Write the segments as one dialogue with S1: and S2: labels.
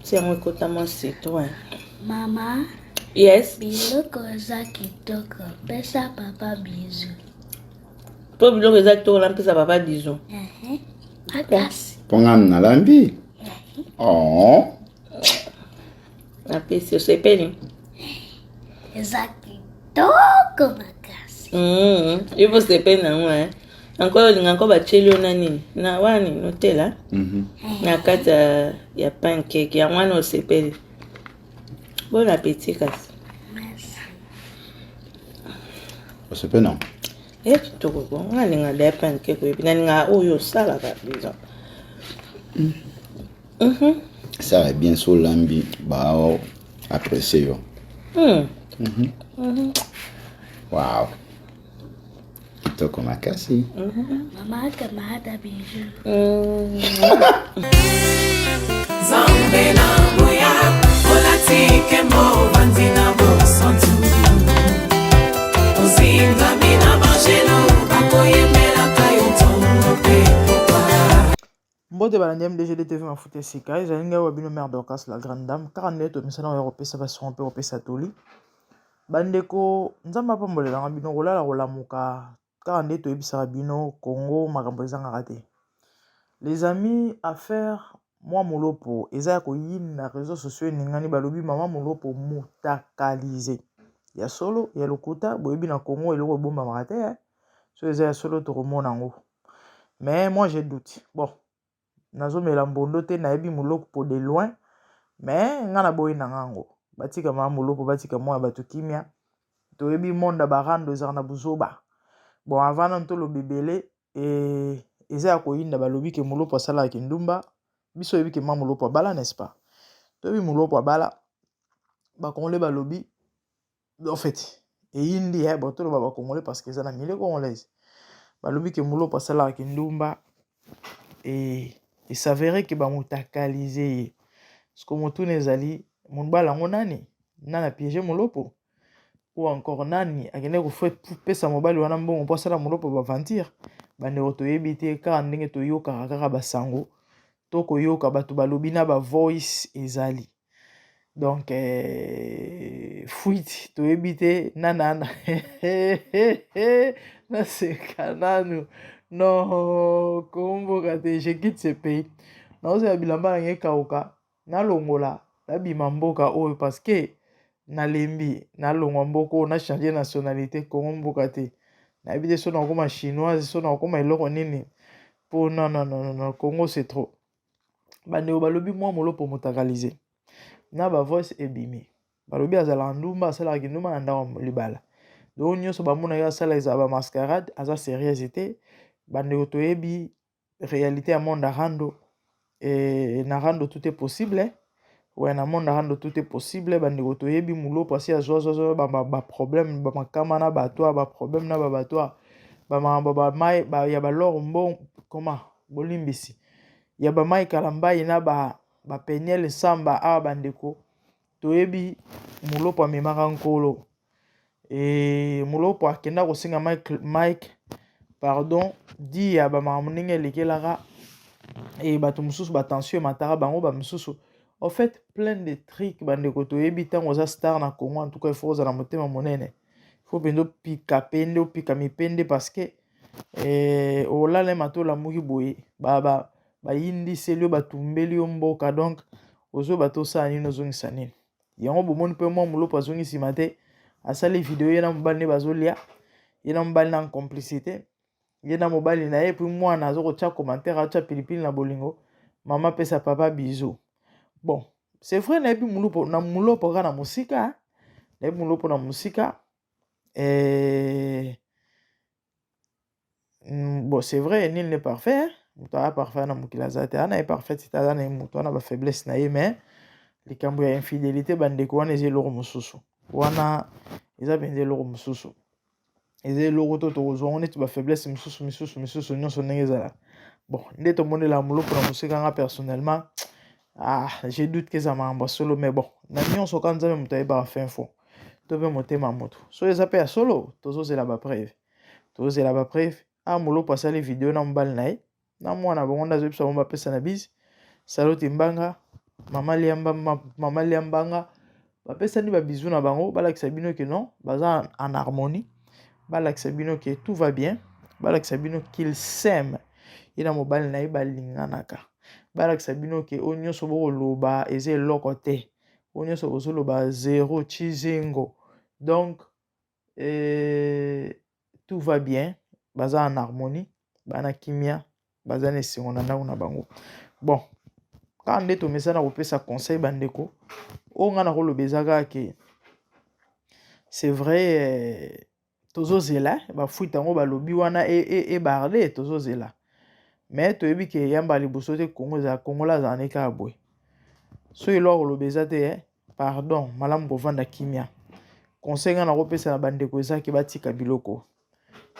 S1: C'est un écoutement citoyen.
S2: Mama,
S1: Yes.
S2: biloko za kitoko. Pesa papa bisou.
S1: Pour biloko exacto lampisa papa disons.
S2: Makasi.
S3: Pongam na lambi. Oh.
S1: Na pesi osepeli.
S2: Za kitoko makasi.
S1: Il faut sepeli na ngwa. Encore linga encore bacheli ona nini? Na wani notela. Na kata ya pancake ya mwana osepeli. Bon appétit kasi.
S2: Merci.
S3: Osepeli non.
S1: Kitoko ko. Nga linga da pancake ko epi na linga oyo sala ka disons.
S3: Ça va bien sur lambi. Bah, apprécié yo. Wow. Kitoko makasi.
S2: Mama kamata bisou.
S4: Zambe na moya, olatike mo vanzina bo santu. Ozinga mina mangelo, bakoyemela kayoto pepopa.
S5: Mbote balandiam DGD TV Mafuta Sika, ezalinga wabino mère Dorcas la grande dame, 42 misana europésa bason pe opesa toli. Bandeko nzamba pambolela ngabino rolala rolamuka 42 to ebisa bino Congo makambo ezanga te. Les amis, affaire moi molopo eza ko yina réseaux sociaux ningani balobi mama molopo mutakalize. Ya solo ya lokuta boyebi na Congo eloko bomba makate so eza ya solo to remona ngo. Mais moi j'ai doute. Bon, nazo melambondo te na ebi muloko po de loin, mais ngana boyi na ngango. Batika mama molopo batika moi bato kimia. To ebi monda barando eza na buzoba. Bon avant ntolo bebele et eza ya koyinda balobi ke molopo asala kindumba. Biso ebi ke mama molopo bala n'est-ce pas? To ebi molopo bala ba congolais balobi en fait et indi bon to ba congolais parce que eza na milieu congolaise. Balobi ke molopo asala kindumba et il s'avérait que ba mutakalize parce que motu nezali mon bala ngonani nana piéger molopo ou encore nani akende ko fait pesa mobali wana mbongo po sala molopo ba ventir bande otoyebi te ka ndenge to yoka kaka basango to ko yoka bato balobi na ba voice ezali donc fuite toyebi te nana na sekananu non komboka te je quitte ce pays naoza bilamba na ngekauka nalongola nabima mboka oyo parce que nalembi nalongwa mboko na changer nationalité Congo mboka te nayebi te so na okoma chinoise so na okoma eloko nini po non Congo c'est trop bandeko balobi mwa molopo mutakalize na ba voice ebimi balobi azala ndumba asalaka kindumba na ndako libala donc nyonso bamonaki asala eza ba mascarade aza sérieuse te bandeko toyebi réalité ya monde arando et na rando tout est possible ouais na monde rando tout est possible bandeko toyebi mulopo asi azwa ba problème ba makama na bato ba problème na ba bato ba mai ba ya ba lor mbon comment bolimbisi ya ba mai kalambai na ba penyele samba a bandeko toyebi mulopo amemaka nkolo et mulopo akenda kosinga Mike pardon di ya ba mamuninge lekelaka et bato mususu ba tension matara bango ba mususu en fait plein de trucs bandeko toyebi tango za star na Congo en tout cas il faut za na motema monene il faut pendo pika pende o pika mipende parce que olala matola muki boye ba yindi selio batumbeli yo mboka donc ozo bato sa nini ozongisa nini yango bomoni mpe mwa molopo azongisima te asali video ye na mobali ne bazolia ye na mobali na complicité ye na mobali na ye puis mwana azokotia commentaire atia pilipili na bolingo mama pesa papa bisou bon c'est vrai nayebi molopo na molopo kaka na mosika nayebi molopo na mosika bon c'est vrai nul n'est parfait moto aya parfait na mokili aza te ana ye parfait te aza na ye moto wana bafaiblesse na ye mais likambo ya infidélité bandeko wana eza eloko mosusu wana eza mpenza eloko mosusu eza eloko to tokozwa ngo neti bafaiblesse misusu nyonso ndenge ezalaka bon nde tomonela molopo na mosika nga personnellement je doute ke eza makambo ya solo mais bon na nyonso ka nzambe moto ayebaka fin fond to mpe motema moto so eza mpe ya solo tozozela bapreuve molopo asali video na mobali na ye na mwana bango nde azobisa bango bapesa na bise saloti mbanga Mama Liambanga, bapesani ba bisous na bango, balakisa bino que non, baza en harmonie, balakisa bino que tout va bien, balakisa bino qu'ils s'aiment. Ina mobali na ye balinganaka. Balakisa bino que onyo sobo loba eze eloko te. Onyo sobo loba zéro chizengo. Donc tout va bien, baza en harmonie, bana kimia, baza ne singona na bango. Bon, quand on est au message na sa conseil bandeko, on a rolo bezaka que c'est vrai tozo zela ba fuita ngo ba lobi wana e barde tozo zela. Mais to yebi ke yamba liboso te Congo la zane ka boy. So ilo rolo bezate pardon, malam bovanda kimia. Conseil na repesa na bandeko eza ke batika biloko.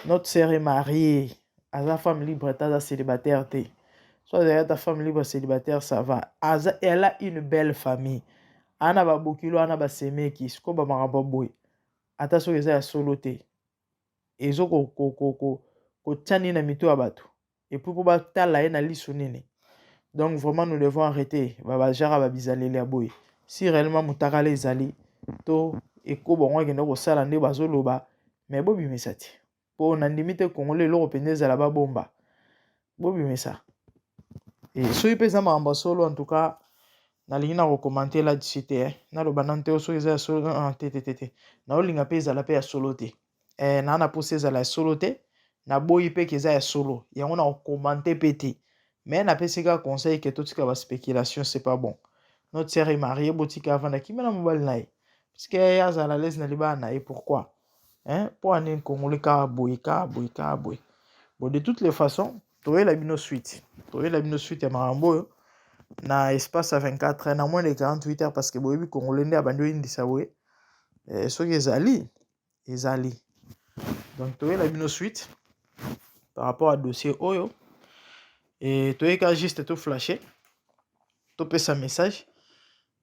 S5: Notre sœur est mariée, à sa femme libre, ta célibataire te. Soit d'ailleurs ta femme libre célibataire, ça va. Elle a une belle famille. Ana ba bokilo, ana ba semeki, sko ba maraba boy. Ata so eza ya solo te. Ezo ko tchani na mito abatu. Et pour ba tala na liso nene. Donc vraiment nous devons arrêter. Ba jara ba bizaleli aboy. Si réellement mutaka les ali to eko bongo ngene ko sala nde bazoloba, mais bobi mesati. Po na ndimite Congolais lo pendeza la ba bomba. Bobi mesa. Et so y pesa ma solo en tout cas na lingi na recommander la disité na lo banante so eza solo tete na olinga pesa la pe ya solo te na na poseza la solo te na boyi pe keza ya solo yango na recommander pété mais na pesika conseil que tout ka ba spéculation c'est pas bon. Notre sœur est mariée botika avant na kimena mobile nae parce que ya za la laisse na libana et pourquoi pour un Congolais ka boy. Bon de toutes les façons Toye la bino suite ya marambo na espace à 24 heures na moins de 48 heures parce que boyebi Congolais nde abandi indisa we soki ezali donc toye la bino suite par rapport à dossier oyo et toye ka juste tout flasher to pesa message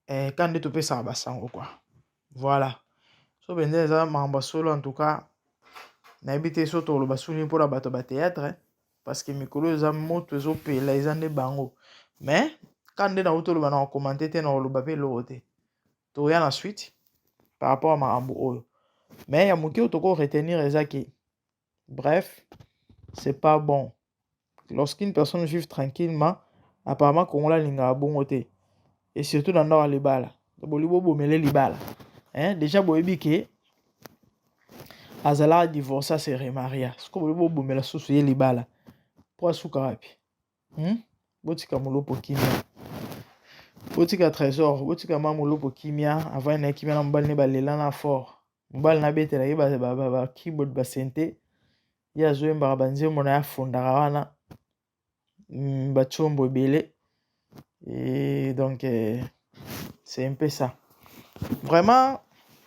S5: quand nde to pesa basango quoi voilà so bende za marambo solo en tout cas na ebité so to lo basuni pour la bato ba théâtre parce que mikolo za moto zo pela ezande bango mais quand nde na auto lo bana commenter te na lo bape lo te to ya na suite par rapport à marambo oyo mais ya moki to ko retenir ezaki bref c'est pas bon lorsqu'une personne vit tranquillement apparemment qu'on la linga bongo te et surtout dans nord libala bolibo bomele libala déjà boyebi ke azala divorce se remaria ce ko bolibo bomela susu ye libala pour suka wapi botika molopo kimia botika trésor botika ma molopo kimia avant na kimia na mbali ne balela na fort mbali na betela ye ba keyboard ba sente ya zoemba banze mona ya fondara wana ba chombo belé et donc c'est un peu ça vraiment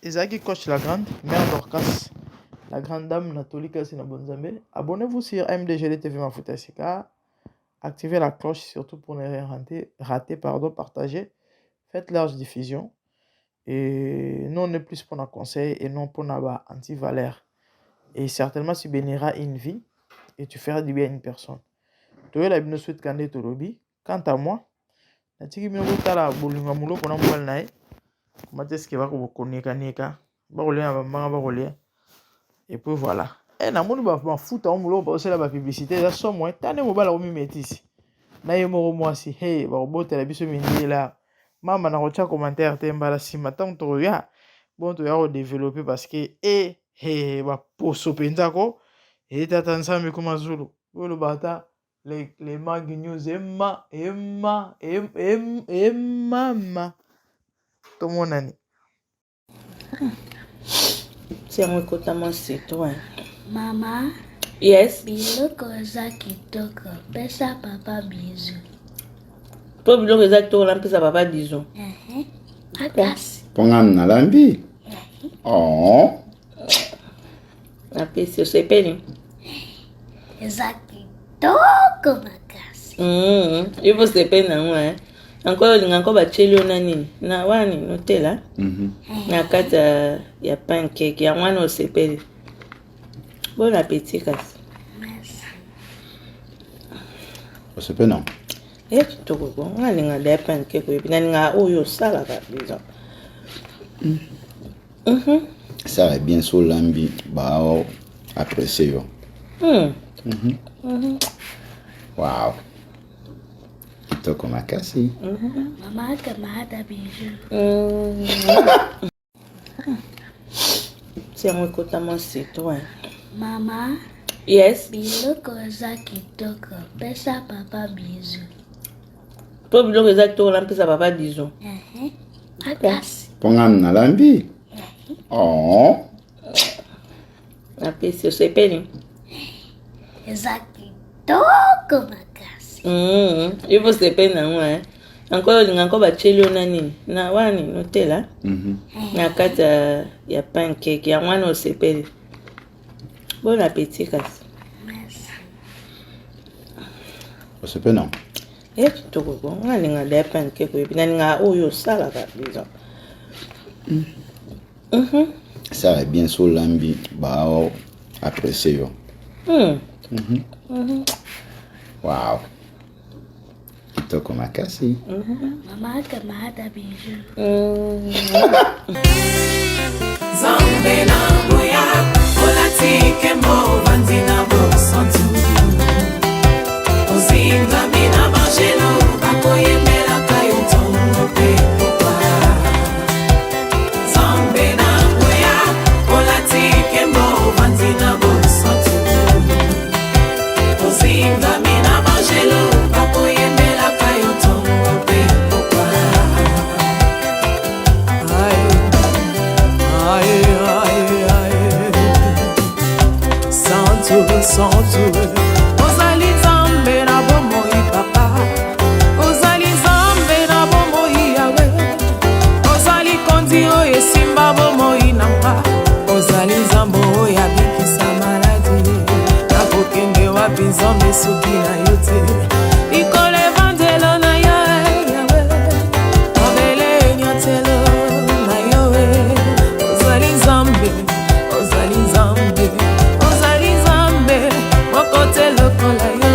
S5: Ezaki coach la grande mère Dorcas la grande dame Natolika Sina Bonzambe. Abonnez-vous sur MDGD TV Mafuta Sika. Activez la cloche surtout pour ne rien rater, partagez. Faites large diffusion. Et non, on est plus pour nos conseils et non pour nos anti-valeurs. Et certainement, tu béniras une vie et tu feras du bien à une personne. Tu es la bino suite kande to lobby. Quant à moi, na tiki bino tala bolinga mulo pona mbal nae. Mateske ba ko konika ba kolia ba kolia. Et puis voilà. Et na moni ba foot en mulo ba la publicité ça so moi tane mo bala o mi metisi. Na ye mo mwasi hey ba botela biso mingi la. Mama na kocha commentaire te mbala sima tant to ya. Bon to ya développer parce que ba poso penza ko et tata nsambe kuma zulu. Olo bata les mag news emma to monani.
S1: C'est un côté c'est toi.
S2: Mama,
S1: Yes.
S2: biloko za kitoko. Pesa papa bisou.
S1: Pour biloko exactement on pesa papa disons.
S2: Makasi.
S3: Pongam na lambi. Oh.
S1: La pesa c'est peni.
S2: Za kitoko makasi.
S1: Il faut se peni na moi. Encore bacheli nani na wani notela na kata ya pancake ya mwana osepeli. Bon appétit kasi.
S2: Merci.
S3: Osepeli non.
S1: kitoko bon ngalinga da pancake puis nalinga oyo sala kabisa.
S3: Ça est bien sur l'ambi bah apprécier yo. Wow. Kitoko makasi.
S2: Mama kamata bijou.
S1: C'est un côté mon citoyen.
S2: Mama,
S1: Yes.
S2: biloko za kitoko. Pesa papa bijou.
S1: Po biloko exacto lampesa papa disons.
S2: Makasi.
S3: Pongam na lambi. Oh.
S1: La pesi osepeli.
S2: Za kitoko makasi.
S1: Il faut sepeli na moi. Encore linga ko bacheli ona nini? Na wani notela? Na kata ya pancake ya mwana osepeli. Bon appétit kasi.
S2: Merci.
S3: C'est non.
S1: Kitoko bon ngalinga da pancake puis nalinga oyo sala kabisa.
S3: Ça est bien sur l'ambi bah apprécier yo. Wow. Kitoko makasi.
S2: Mama kamata bijou.
S4: Zambe na boya, olatike mo vanzina bo santu. Ozinga mina mangelo, bakoye mela kayo tongo pe popa. Zambe na boya, olatike mo vanzina bo santu. Ozinga mina mangelo, bakoye mela kayo tongo pe popa. Santu ozali zambe na bomoi papa, ozali zambe na bomoi yawe, ozali kondi oyo esimba bomoi nanga, ozali zambe oyo abikisa maladi, nakokende wapi nzambe soki na yo te, ikolo evangelo na yo yawe, mabele nyatelo na yo ozali zambe, ozali zambe, ozali zambe, mokote lokola yo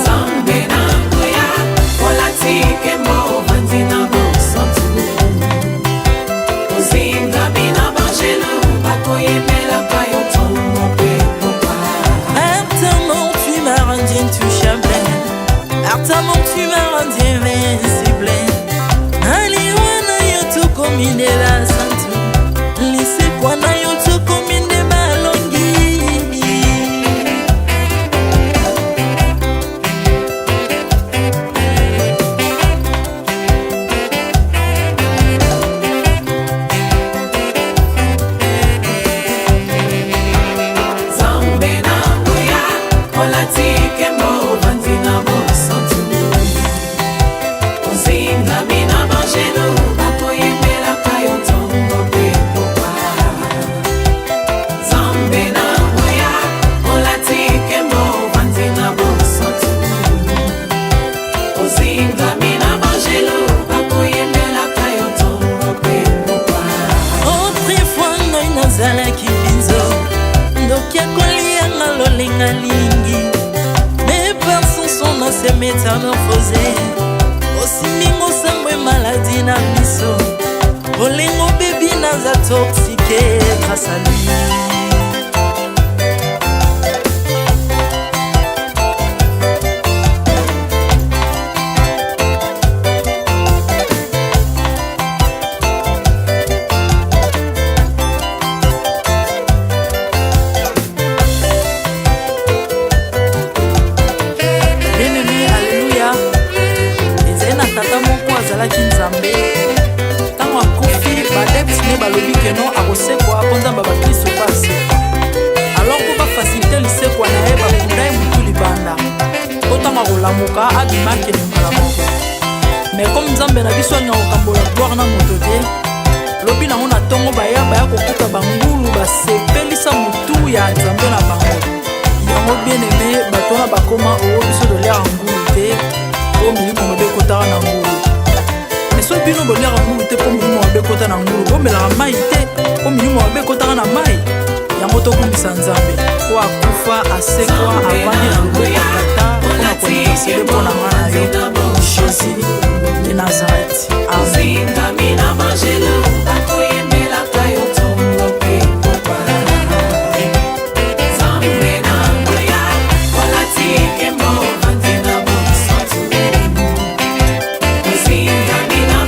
S4: zambe na ngoya, olatike mo vanzina bo santu. Ozinga bina bangelo, bakoyemela kayo tongo pe popa.
S6: Artament tu m'as rendu intouchable, artament tu m'as rendu invincible. Aliwana yo to komine la santu, lise kwa na yo to komine malongi.
S4: Zambe na ngoya, olatike mo vanzina bo santu. Ozinga bina bangelo, bakoyemela kayo tongo pe popa. Zambe na ngoya, olatike mo vanzina bo santu. Ozinga bina bangelo, bakoyemela kayo tongo pe popa.
S6: Autrefois ngai nazalaki binzo, ndokia kolianga lolenga lingi, mais par son son na se métamorphosé. Osimingo sangwe maladie na biso, olengo bebi naza toxiqué grâce à lui. Bien-aimé, alléluia. Ezali na tata moko azalaki nzambe, ntango akufi badeptine balobi keno akosekwa mpo nzambe bakristo mpo asekwa. Alors mpo bafasilite lisekwa na ye bakunda ye motu libanda, mpo ntango akolamuka abimaki na mbala moko. Mais comme nzambe na biso alinga kokambola gloire na moto te, lobi nango na ntongo baya kokuta bangulu basepelisa motu ya nzambe na bango. Yango bien-aimé, bato wana bakoma oyo biso toliaka ngulu te, po milimo mabe ekotaka na ngulu. Mais soki bino boliaka ngulu te po milimo mabe ekota na ngulu, bomelaka mai te po milimo mabe ekotaka na mai. Yango tokumisa nzambe po akufa asekwa avandi na loboko ya tata mpona intercéder mpo na nga na yo Jésus de Nazareth.